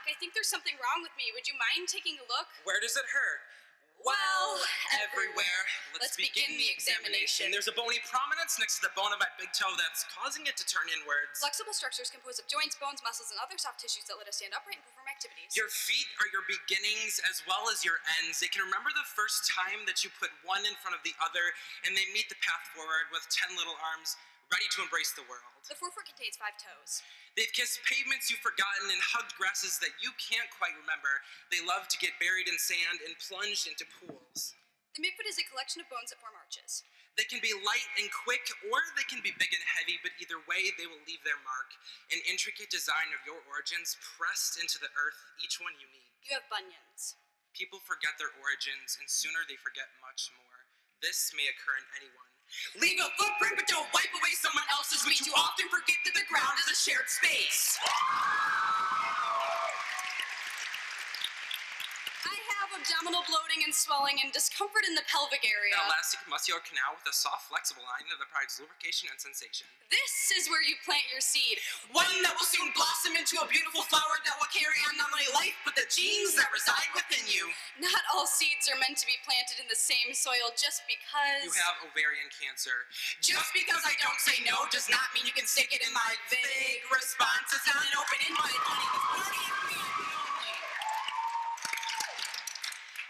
I think there's something wrong with me. Would you mind taking a look? Where does it hurt? Well, everywhere. Let's begin the examination. There's a bony prominence next to the bone of my big toe that's causing it to turn inwards. Flexible structures composed of joints, bones, muscles, and other soft tissues that let us stand upright and perform activities. Your feet are your beginnings as well as your ends. They can remember the first time that you put one in front of the other, and they meet the path forward with 10 little arms, ready to embrace the world. The forefoot contains 5 toes. They've kissed pavements you've forgotten and hugged grasses that you can't quite remember. They love to get buried in sand and plunged into pools. The midfoot is a collection of bones that form arches. They can be light and quick, or they can be big and heavy, but either way, they will leave their mark. An intricate design of your origins pressed into the earth, each one unique. You have bunions. People forget their origins, and sooner they forget much more. This may occur in anyone. Leave a footprint, but don't wipe away someone else's. We too often forget that the ground is a shared space. I have abdominal bloating and swelling and discomfort in the pelvic area. An elastic muscular canal with a soft, flexible line that provides lubrication and sensation. This is where you plant your seed. One that will soon blossom into a beautiful flower that will carry on not only life, but the genes that reside within you. Not all seeds are meant to be planted in the same soil just because... You have ovarian cancer. Just because I don't say no does not mean you can stick it in my vague response. It's not an open-ended honey.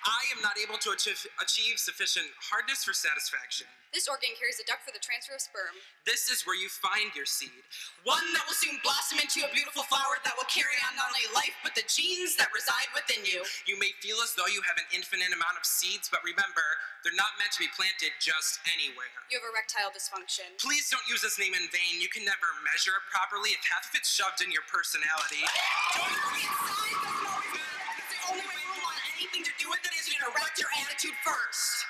I am not able to achieve sufficient hardness for satisfaction. This organ carries a duct for the transfer of sperm. This is where you find your seed. One that will soon blossom into a beautiful flower that will carry on not only life, but the genes that reside within you. You may feel as though you have an infinite amount of seeds, but remember, they're not meant to be planted just anywhere. You have erectile dysfunction. Please don't use this name in vain. You can never measure it properly if half of it's shoved in your personality. Don't be inside, doesn't always matter. It's the only way you want anything to do with it is you can erect your attitude first.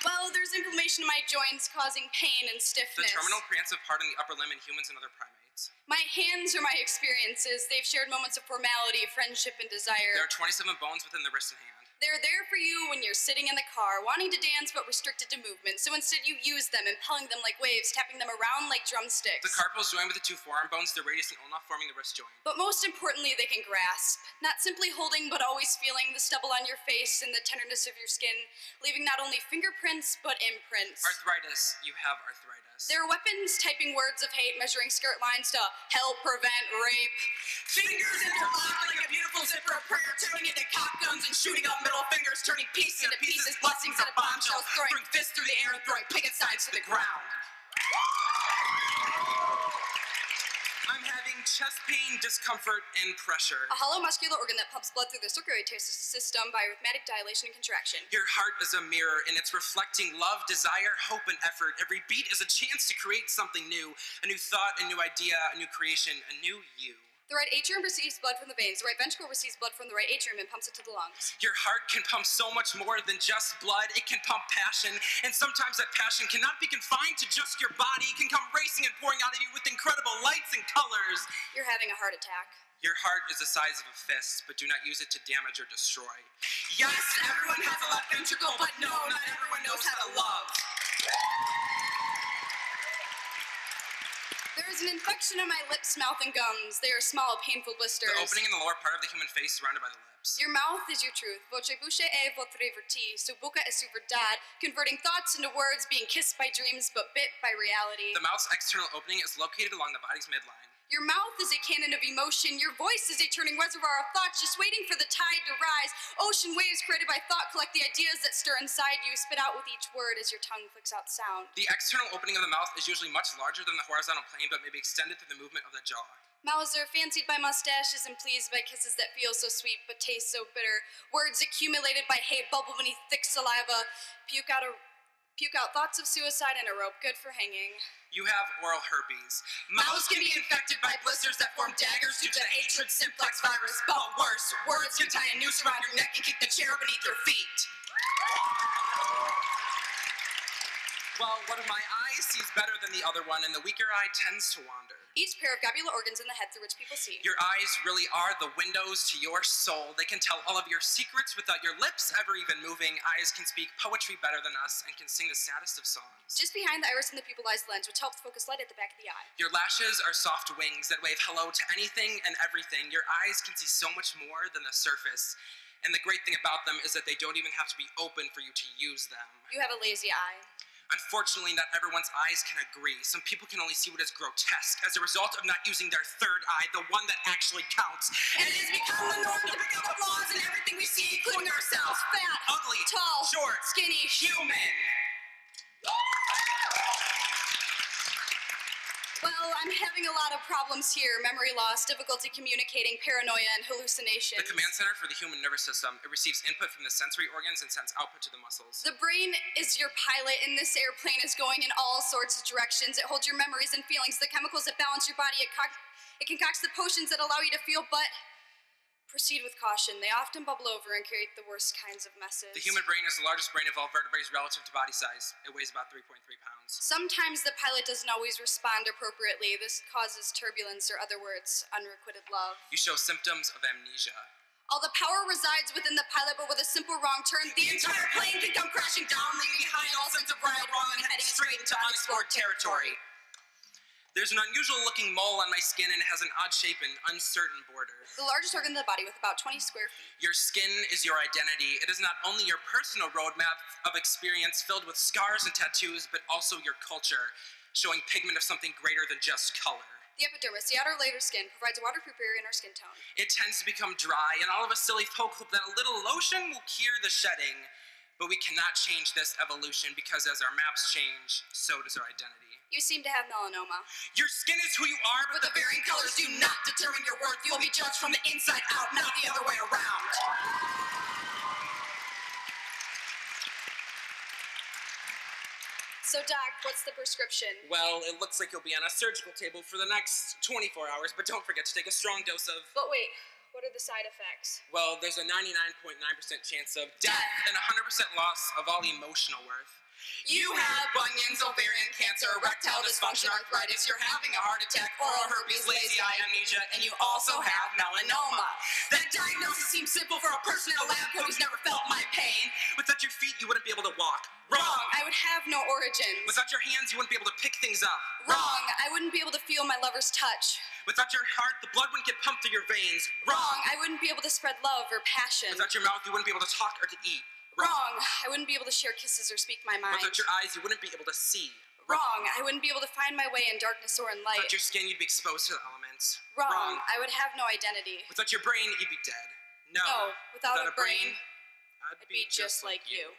Well, there's inflammation in my joints causing pain and stiffness. The terminal prehensile part in the upper limb in humans and other primates. My hands are my experiences. They've shared moments of formality, friendship, and desire. There are 27 bones within the wrist and hand. They're there for you when you're sitting in the car, wanting to dance but restricted to movement. So instead you use them, impelling them like waves, tapping them around like drumsticks. The carpals join with the 2 forearm bones, the radius and ulna, forming the wrist joint. But most importantly, they can grasp. Not simply holding, but always feeling the stubble on your face and the tenderness of your skin, leaving not only fingerprints, but imprints. Arthritis. You have arthritis. They're weapons typing words of hate, measuring skirt lines to help prevent rape. Fingers interlocked like a beautiful zipper of prayer, turning into cop guns and shooting up middle fingers, turning pieces into pieces, blessings into bombshells, throwing fists through the air and throwing picket signs to the ground. I'm having chest pain, discomfort, and pressure. A hollow muscular organ that pumps blood through the circulatory system by arithmetic dilation and contraction. Your heart is a mirror, and it's reflecting love, desire, hope, and effort. Every beat is a chance to create something new, a new thought, a new idea, a new creation, a new you. The right atrium receives blood from the veins. The right ventricle receives blood from the right atrium and pumps it to the lungs. Your heart can pump so much more than just blood. It can pump passion, and sometimes that passion cannot be confined to just your body. It can come racing and pouring out of you with incredible lights and colors. You're having a heart attack. Your heart is the size of a fist, but do not use it to damage or destroy. Yes, everyone has a left ventricle, but no, not everyone knows how to love. There is an infection in my lips, mouth, and gums. They are small, painful blisters. The opening in the lower part of the human face surrounded by the lips. Your mouth is your truth. Voce buche e votre verti. Su boca es su verdad. Converting thoughts into words, being kissed by dreams, but bit by reality. The mouth's external opening is located along the body's midline. Your mouth is a cannon of emotion. Your voice is a turning reservoir of thoughts, just waiting for the tide to rise. Ocean waves created by thought collect the ideas that stir inside you, spit out with each word as your tongue flicks out sound. The external opening of the mouth is usually much larger than the horizontal plane, but may be extended through the movement of the jaw. Mouths are fancied by mustaches and pleased by kisses that feel so sweet but taste so bitter. Words accumulated by hate bubble beneath thick saliva, puke out thoughts of suicide and a rope good for hanging. You have oral herpes. Mouths can be infected by blisters that form daggers due to the hatred simplex virus. But worse, words can tie a noose around your neck and kick the chair beneath your feet. Well, one of my eyes sees better than the other one, and the weaker eye tends to wander. each pair of globular organs in the head through which people see. Your eyes really are the windows to your soul. They can tell all of your secrets without your lips ever even moving. Eyes can speak poetry better than us and can sing the saddest of songs. Just behind the iris and the pupil lies the lens, which helps focus light at the back of the eye. Your lashes are soft wings that wave hello to anything and everything. Your eyes can see so much more than the surface. And the great thing about them is that they don't even have to be open for you to use them. You have a lazy eye. Unfortunately, not everyone's eyes can agree. Some people can only see what is grotesque as a result of not using their third eye, the one that actually counts. And it has become the norm to pick out the flaws in everything we see, including ourselves. Fat, ugly, tall, short, skinny, human. Well, I'm having a lot of problems here. Memory loss, difficulty communicating, paranoia, and hallucinations. The command center for the human nervous system, it receives input from the sensory organs and sends output to the muscles. The brain is your pilot, and this airplane is going in all sorts of directions. It holds your memories and feelings, the chemicals that balance your body. It concocts the potions that allow you to feel, but proceed with caution. They often bubble over and create the worst kinds of messes. The human brain is the largest brain of all vertebrates relative to body size. It weighs about 3.3 pounds. Sometimes the pilot doesn't always respond appropriately. This causes turbulence, or other words, unrequited love. You show symptoms of amnesia. All the power resides within the pilot, but with a simple wrong turn, the entire plane can come crashing down, leaving behind all sense of right, wrong, and heading straight into unexplored territory. There's an unusual-looking mole on my skin, and it has an odd shape and uncertain border. The largest organ in the body with about 20 square feet. Your skin is your identity. It is not only your personal roadmap of experience filled with scars and tattoos, but also your culture, showing pigment of something greater than just color. The epidermis, the outer layer of skin, provides a waterproof barrier in our skin tone. It tends to become dry, and all of us silly folk hope that a little lotion will cure the shedding. But we cannot change this evolution, because as our maps change, so does our identity. You seem to have melanoma. Your skin is who you are, but the varying colors do not determine your worth. You will be judged from the inside out, not the other way around. So, Doc, what's the prescription? Well, it looks like you'll be on a surgical table for the next 24 hours, but don't forget to take a strong dose of... But wait, what are the side effects? Well, there's a 99.9% chance of death and 100% loss of all emotional worth. You have bunions, ovarian cancer, erectile dysfunction, arthritis, you're having a heart attack, oral herpes, lazy eye, amnesia, and you also have melanoma. That diagnosis seems simple for a person in a lab coat who's never felt my pain. Without your feet, you wouldn't be able to walk. Wrong. I would have no origins. Without your hands, you wouldn't be able to pick things up. Wrong. I wouldn't be able to feel my lover's touch. Without your heart, the blood wouldn't get pumped through your veins. Wrong. I wouldn't be able to spread love or passion. Without your mouth, you wouldn't be able to talk or to eat. Wrong. I wouldn't be able to share kisses or speak my mind. Without your eyes, you wouldn't be able to see. Wrong. I wouldn't be able to find my way in darkness or in light. Without your skin, you'd be exposed to the elements. Wrong. I would have no identity. Without your brain, you'd be dead. No. Without a brain, I'd be just like you.